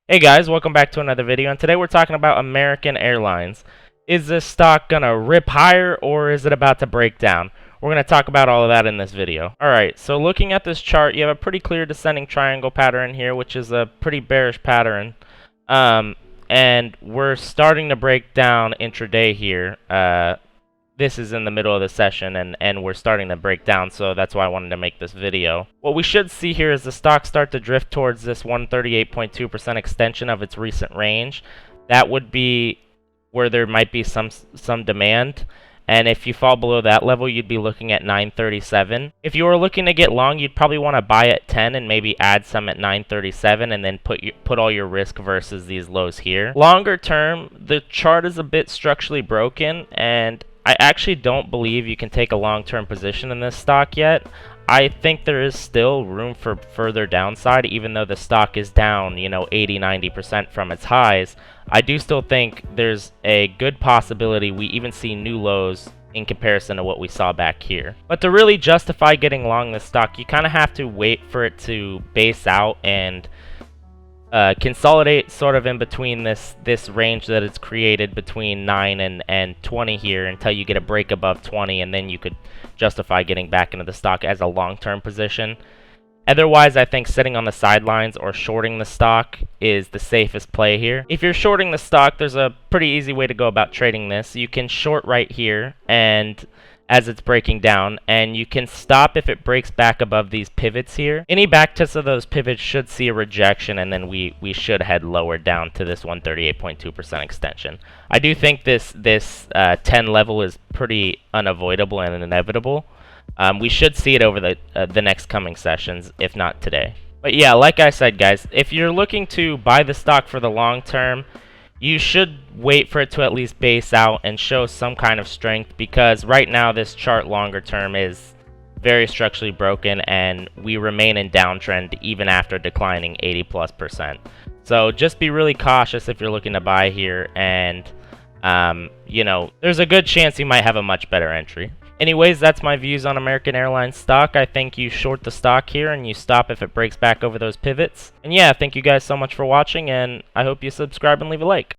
Hey guys, welcome back to another video, and today we're talking about American Airlines. Is this stock gonna rip higher or is it about to break down? We're gonna talk about all of that in this video. Alright, so looking at this chart, you have a pretty clear descending triangle pattern here, which is a pretty bearish pattern. And we're starting to break down intraday here. This is in the middle of the session and we're starting to break down, so that's why I wanted to make this video. What we should see here is the stock start to drift towards this 138.2% extension of its recent range. That would be where there might be some demand, and if you fall below that level, you'd be looking at 937. If you were looking to get long, you'd probably want to buy at 10 and maybe add some at 937 and then put all your risk versus these lows here. Longer term, the chart is a bit structurally broken, and I actually don't believe you can take a long-term position in this stock yet. I think there is still room for further downside, even though the stock is down, 80-90% from its highs. I do still think there's a good possibility we even see new lows in comparison to what we saw back here. But to really justify getting long this stock, you kind of have to wait for it to base out and consolidate sort of in between this range that it's created between 9 and 20 here until you get a break above 20, and then you could justify getting back into the stock as a long-term position. Otherwise, I think sitting on the sidelines or shorting the stock is the safest play here. If you're shorting the stock, there's a pretty easy way to go about trading this. You can short right here and as it's breaking down, and you can stop if it breaks back above these pivots here. Any backtests of those pivots should see a rejection, and then we should head lower down to this 138.2% extension. I do think this 10 level is pretty unavoidable and inevitable. We should see it over the next coming sessions, if not today. But yeah, like I said, guys, if you're looking to buy the stock for the long term, you should wait for it to at least base out and show some kind of strength, because right now this chart longer term is very structurally broken and we remain in downtrend even after declining 80+%. So just be really cautious if you're looking to buy here, and there's a good chance you might have a much better entry. Anyways, that's my views on American Airlines stock. I think you short the stock here and you stop if it breaks back over those pivots. And yeah, thank you guys so much for watching, and I hope you subscribe and leave a like.